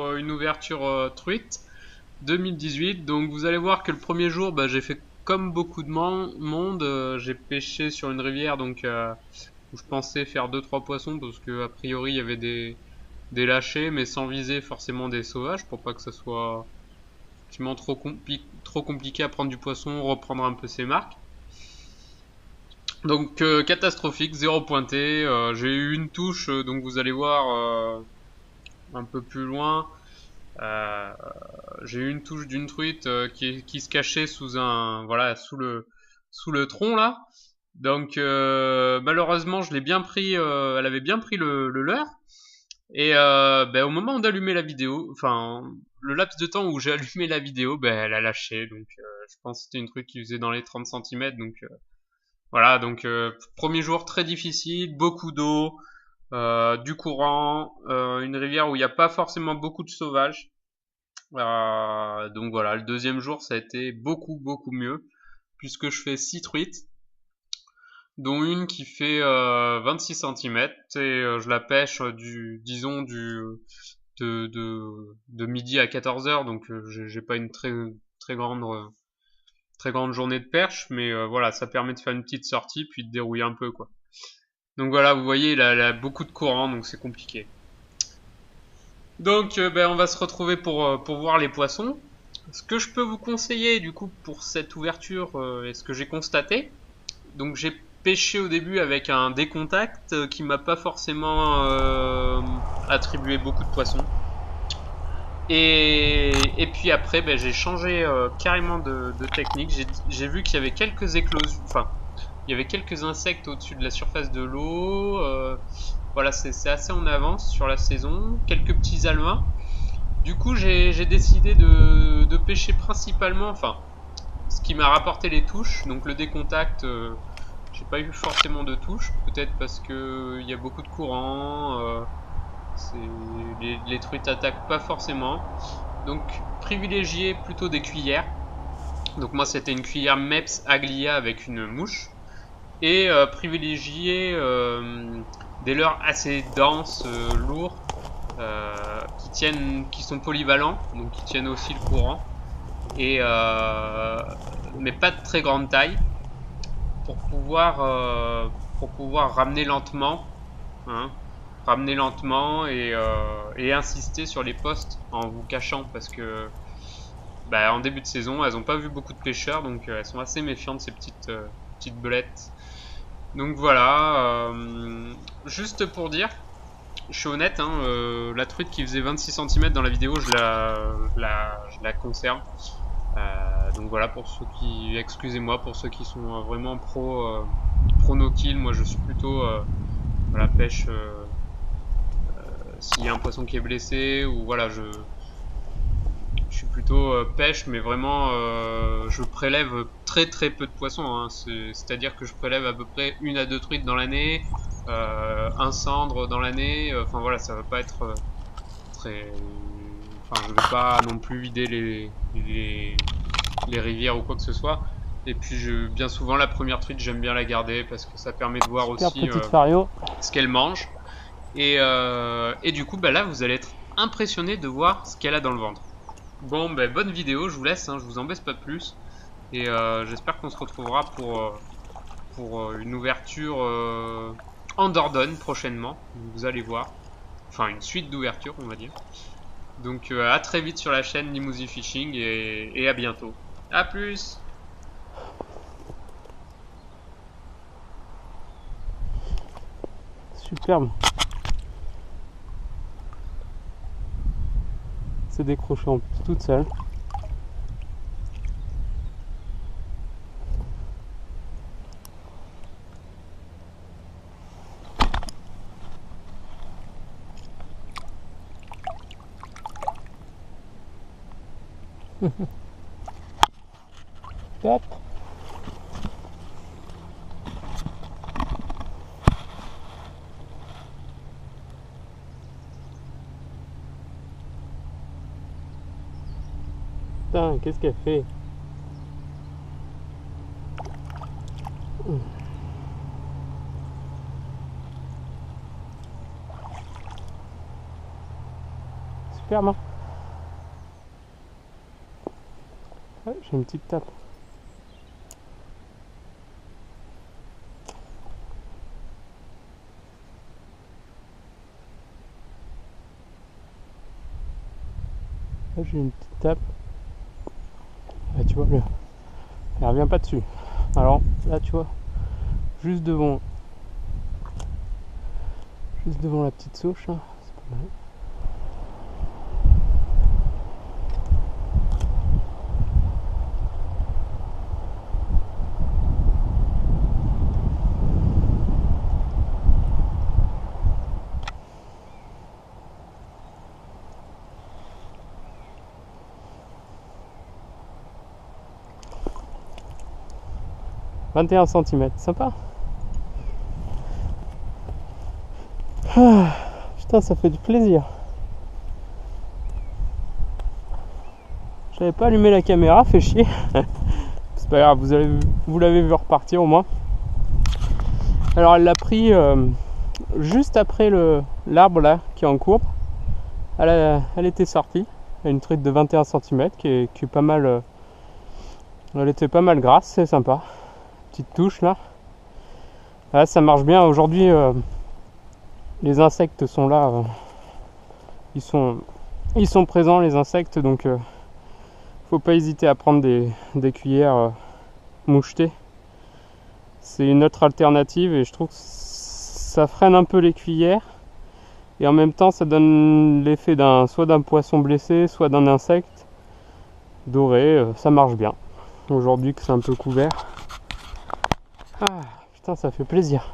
pour une ouverture truite 2018. Donc vous allez voir que le premier jour, bah, j'ai fait comme beaucoup de monde. J'ai pêché sur une rivière donc où je pensais faire 2-3 poissons parce que a priori il y avait des lâchers, mais sans viser forcément des sauvages pour pas que ça soit effectivement trop compliqué à prendre du poisson, reprendre un peu ses marques. Donc catastrophique, 0 pointé. J'ai eu une touche, donc vous allez voir un peu plus loin. Euh, j'ai eu une touche d'une truite qui se cachait sous sous le tronc là. Donc malheureusement je l'ai bien pris, elle avait bien pris le leurre. Et au moment d'allumer la vidéo, enfin le laps de temps où j'ai allumé la vidéo, elle a lâché. Donc je pense que c'était une truite qui faisait dans les 30 cm. Donc voilà, donc premier jour très difficile, beaucoup d'eau, du courant, une rivière où il n'y a pas forcément beaucoup de sauvages. Donc voilà, le deuxième jour ça a été beaucoup mieux puisque je fais 6 truites, dont une qui fait 26 cm et je la pêche de midi à 14h, donc j'ai pas une très grande journée de perche, mais voilà, ça permet de faire une petite sortie puis de dérouiller un peu quoi. Donc voilà, vous voyez, il a beaucoup de courant, donc c'est compliqué. Donc on va se retrouver pour voir les poissons. Ce que je peux vous conseiller du coup pour cette ouverture et ce que j'ai constaté, donc j'ai pêché au début avec un décontact qui m'a pas forcément attribué beaucoup de poissons. Et puis après j'ai changé carrément de technique. J'ai vu qu'il y avait quelques éclosions, enfin il y avait quelques insectes au-dessus de la surface de l'eau. Voilà, c'est assez en avance sur la saison. Quelques petits alevins. Du coup, j'ai décidé de pêcher principalement, enfin, ce qui m'a rapporté les touches. Donc le décontact, j'ai pas eu forcément de touches. Peut-être parce que il y a beaucoup de courant. Les truites attaquent pas forcément. Donc privilégier plutôt des cuillères. Donc moi c'était une cuillère Mepps Aglia avec une mouche. Et privilégier des leurres assez denses, lourds, qui sont polyvalents, donc qui tiennent aussi le courant, et mais pas de très grande taille, pour pouvoir ramener lentement, hein, et insister sur les postes en vous cachant, parce que en début de saison, elles n'ont pas vu beaucoup de pêcheurs, donc elles sont assez méfiantes ces petites belettes. Donc voilà, juste pour dire, je suis honnête, hein, la truite qui faisait 26 cm dans la vidéo, je la conserve. Donc voilà, pour ceux qui, excusez-moi, pour ceux qui sont vraiment pro no-kill, moi je suis plutôt voilà, pêche s'il y a un poisson qui est blessé, ou voilà, je suis plutôt pêche, mais vraiment je prélève très peu de poissons, hein. C'est-à-dire que je prélève à peu près 1 à 2 truites dans l'année, un cendre dans l'année, enfin voilà, ça va pas être très... Enfin, je vais pas non plus vider les rivières ou quoi que ce soit. Et puis bien souvent la première truite j'aime bien la garder parce que ça permet de voir Super aussi petite fario. ce qu'elle mange. Et du coup là vous allez être impressionné de voir ce qu'elle a dans le ventre. Bon, bonne vidéo, je vous laisse, hein, je vous embête pas plus. Et j'espère qu'on se retrouvera pour une ouverture en Dordogne prochainement. Vous allez voir. Enfin, une suite d'ouvertures, on va dire. Donc à très vite sur la chaîne Limousin Fishing et à bientôt. A plus! Superbe. C'est décroché en plus toute seule. Top. Putain, qu'est-ce qu'elle fait? Superbe, hein? Ouais, j'ai une petite tape. Là, j'ai une petite tape. Là, tu vois, elle revient pas dessus. Alors là, tu vois, juste devant la petite souche, là, c'est pas mal. « 21 cm, sympa. Ah, putain, ça fait du plaisir. J'avais pas allumé la caméra, fait chier. C'est pas grave, vous l'avez vu repartir au moins. Alors elle l'a pris juste après l'arbre là qui est en courbe. Elle était sortie. Elle a une truite de 21 cm qui est pas mal. Elle était pas mal grasse, c'est sympa. Petite touche là. Là ça marche bien. Aujourd'hui les insectes sont là. Ils sont présents les insectes, donc faut pas hésiter à prendre des cuillères mouchetées. C'est une autre alternative et je trouve que ça freine un peu les cuillères et en même temps ça donne l'effet soit d'un poisson blessé, soit d'un insecte doré. Ça marche bien aujourd'hui que c'est un peu couvert. Ah putain, ça fait plaisir.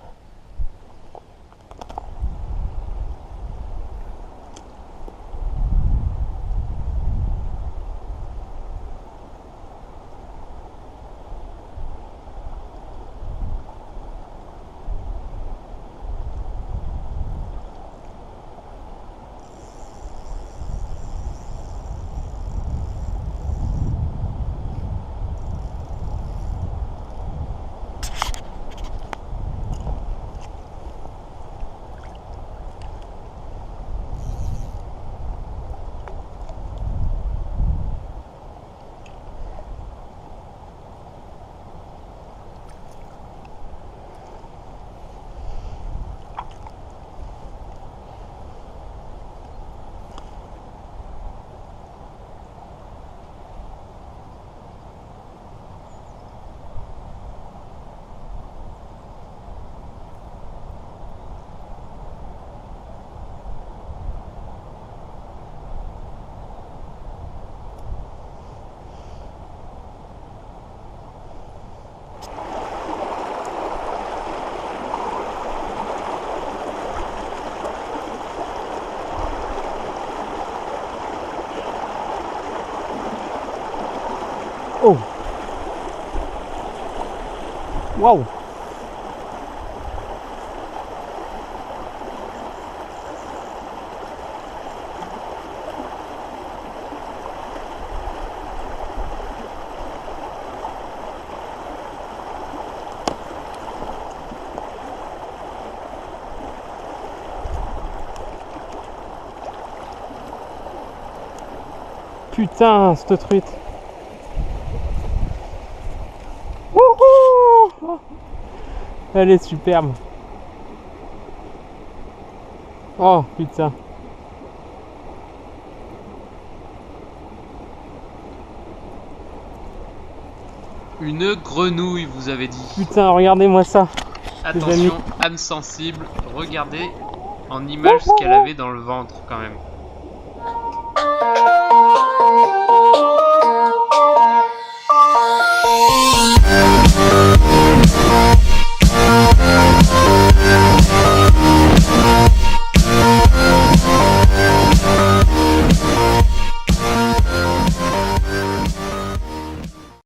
Oh, waouh. Putain, cette truite. Wouhou! Elle est superbe. Oh putain. Une grenouille, vous avez dit. Putain, regardez-moi ça. Attention, âme sensible, regardez en image ce qu'elle avait dans le ventre quand même.